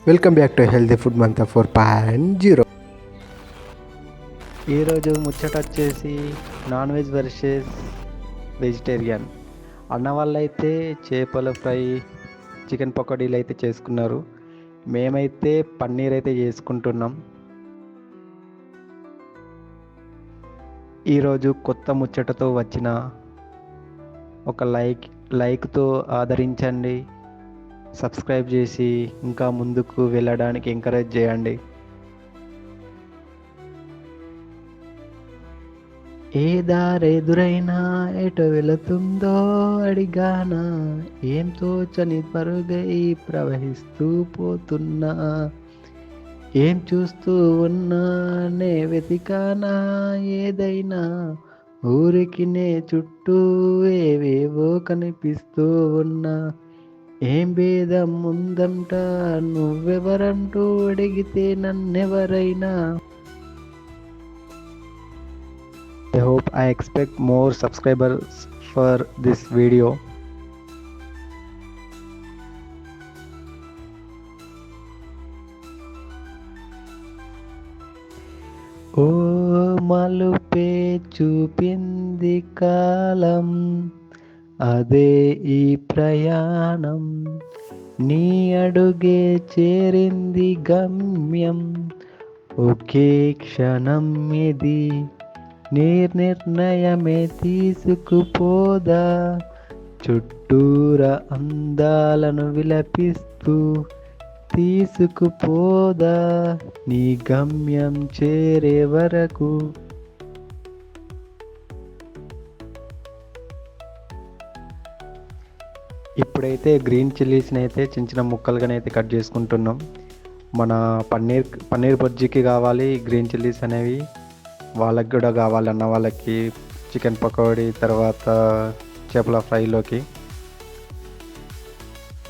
Welcome back to healthy food month 4.0. ఈరోజు ముచ్చట వచ్చేసి నాన్ వెజ్ వర్సెస్ వెజిటేరియన్. అన్న వాళ్ళైతే చేపల ఫ్రై, చికెన్ పకోడీలు అయితే చేసుకున్నారు. మేమైతే పన్నీర్ అయితే చేసుకుంటున్నాం. ఈరోజు కొత్త ముచ్చటతో వచ్చిన ఒక లైక్తో ఆదరించండి, సబ్స్క్రైబ్ చేసి ఇంకా ముందుకు వెళ్ళడానికి ఎంకరేజ్ చేయండి. ఏ దారెదురైనా ఎటు వెళుతుందో అడిగానా, ఏం తోచని పరుగై ప్రవహిస్తూ పోతున్నా, ఏం చూస్తూ ఉన్నా నే వెతికానా ఏదైనా, ఊరికి నే చుట్టూ ఏవేవో కనిపిస్తూ ఉన్నా, ఏం భేదం ఉందంట నువ్వెవరంటూ అడిగితే నన్నెవరైనా. I hope I expect more subscribers for this video. ఓ మలుపే చూపింది కాలం, అదే ఈ ప్రయాణం, నీ అడుగే చేరింది గమ్యం, ఒకే క్షణం ఇది, నిర్ణయమే తీసుకుపోదా, చుట్టూరా అందాలను విలపిస్తూ తీసుకుపోదా, నీ గమ్యం చేరే వరకు. ఇప్పుడైతే గ్రీన్ చిల్లీస్ని అయితే చిన్న చిన్న ముక్కలుగానైతే కట్ చేసుకుంటున్నాం. మన పన్నీర్ బజ్జీకి కావాలి గ్రీన్ చిల్లీస్ అనేవి, వాళ్ళకి కూడా కావాలన్న వాళ్ళకి చికెన్ పకోడీ, తర్వాత చేపల ఫ్రైలోకి.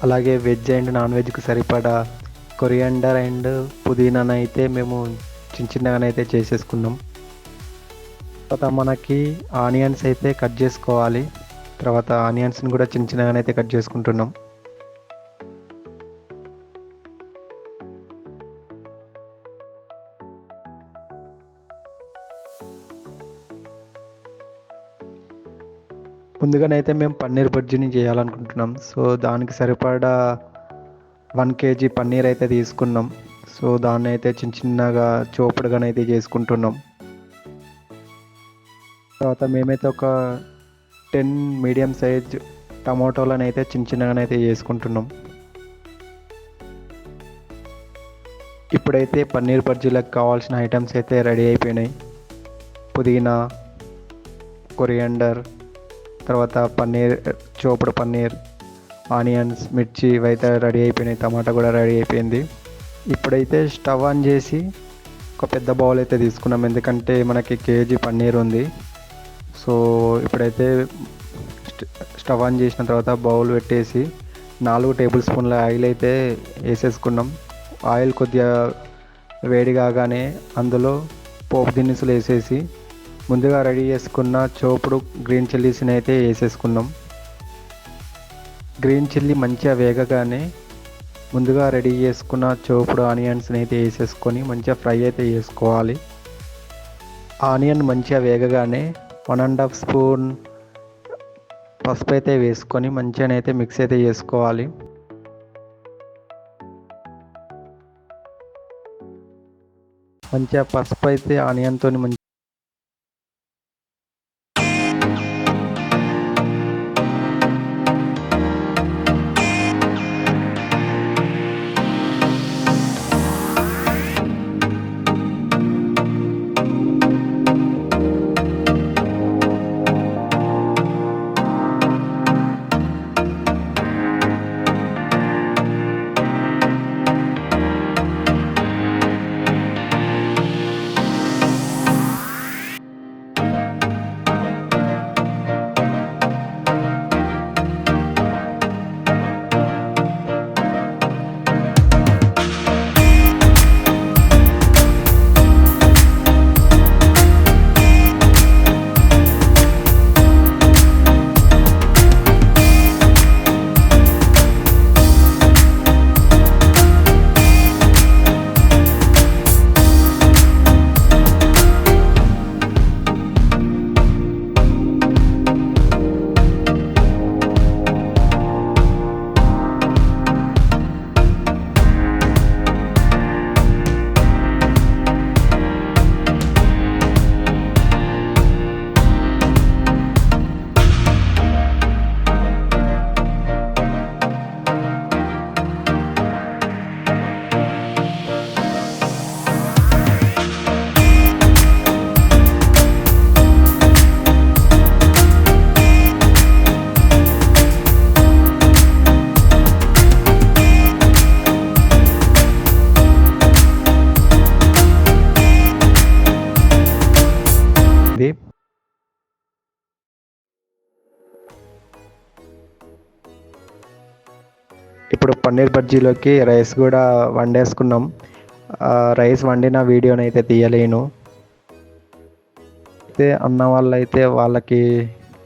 అలాగే వెజ్ అండ్ నాన్ వెజ్కి సరిపడా కొరియాండర్ అండ్ పుదీనాను అయితే మేము చిన్నగానైతే చేసేసుకున్నాం. తర్వాత మనకి ఆనియన్స్ అయితే కట్ చేసుకోవాలి. తర్వాత ఆనియన్స్ని కూడా చిన్నగానైతే కట్ చేసుకుంటున్నాం. ముందుగానైతే మేము పన్నీర్ బజ్జీని చేయాలనుకుంటున్నాం. సో దానికి సరిపడా 1 kg పన్నీర్ అయితే తీసుకున్నాం. సో దాన్ని అయితే చిన్నగా చోపుడుగానైతే చేసుకుంటున్నాం. తర్వాత మేమైతే ఒక 10 మీడియం సైజ్ టమాటోలను అయితే చిన్నగానైతే చేసుకుంటున్నాం. ఇప్పుడైతే పన్నీర్ బజ్జీలకు కావాల్సిన ఐటమ్స్ అయితే రెడీ అయిపోయినాయి. పుదీనా, కొరియాండర్, తర్వాత పన్నీర్, చోపుడు పన్నీర్, ఆనియన్స్, మిర్చి ఇవైతే రెడీ అయిపోయినాయి. టమాటా కూడా రెడీ అయిపోయింది. ఇప్పుడైతే స్టవ్ ఆన్ చేసి ఒక పెద్ద బౌల్ అయితే తీసుకున్నాం, ఎందుకంటే మనకి కేజీ పన్నీర్ ఉంది. సో ఇప్పుడైతే స్టవ్ ఆన్ చేసిన తర్వాత బౌల్ పెట్టేసి 4 టేబుల్ స్పూన్ల ఆయిల్ అయితే వేసేసుకున్నాం. ఆయిల్ కొద్దిగా వేడి కాగానే అందులో పోపు దినుసులు వేసేసి ముందుగా రెడీ చేసుకున్న చోపుడు గ్రీన్ చిల్లీస్ని అయితే వేసేసుకున్నాం. గ్రీన్ చిల్లీ మంచిగా వేగగానే ముందుగా రెడీ చేసుకున్న చోపుడు ఆనియన్స్ని అయితే వేసేసుకొని మంచిగా ఫ్రై అయితే చేసుకోవాలి. ఆనియన్ మంచిగా వేగగానే 1.5 స్పూన్ పసుపు అయితే వేసుకొని మంచిగానైతే మిక్స్ అయితే చేసుకోవాలి. మంచిగా పసుపు అయితే ఆనియన్తో ఇప్పుడు పన్నీర్ బజ్జీలోకి రైస్ కూడా వండేసుకున్నాం. రైస్ వండిన వీడియోని అయితే తీయలేను. అయితే అన్న వాళ్ళైతే వాళ్ళకి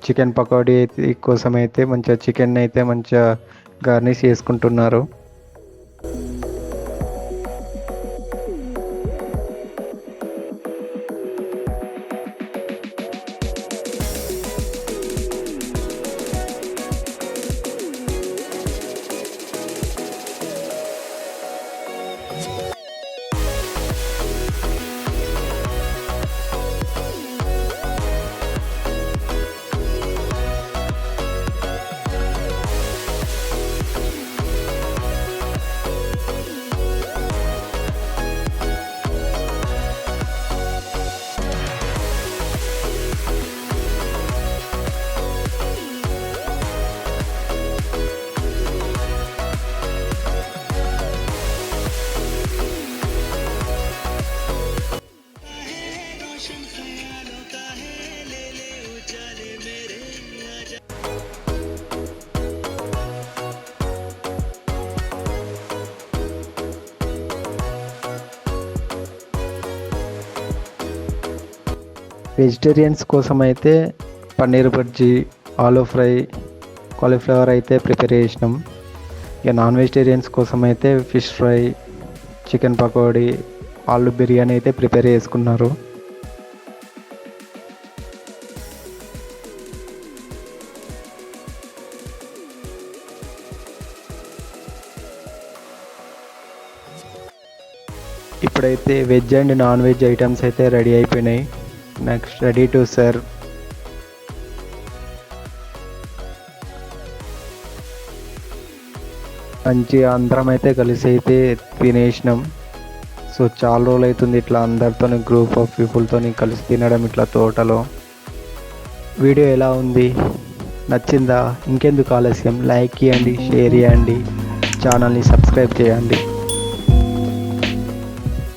చికెన్ పకోడీ కోసం అయితే మంచిగా చికెన్ అయితే మంచిగా గార్నిష్ చేసుకుంటున్నారు. వెజిటేరియన్స్ కోసం అయితే పన్నీర్ బజ్జీ, ఆలూ ఫ్రై, కాలీఫ్లవర్ అయితే ప్రిపేర్ చేసినాం. ఇక నాన్ వెజిటేరియన్స్ కోసం అయితే fish fry, chicken pakodi, aloo biryani అయితే ప్రిపేర్ చేసుకున్నారు. ఇప్పుడైతే veg and non veg items అయితే రెడీ అయిపోయినాయి. Next ready to serve. మంచిగా అందరం అయితే కలిసి అయితే తినేసినాం. సో చాలా రోజులు అవుతుంది ఇట్లా అందరితో గ్రూప్ ఆఫ్ పీపుల్తో కలిసి తినడం ఇట్లా తోటలో. వీడియో ఎలా ఉంది, నచ్చిందా? ఇంకెందుకు ఆలస్యం, లైక్ చేయండి, షేర్ చేయండి, ఛానల్ని సబ్స్క్రైబ్ చేయండి.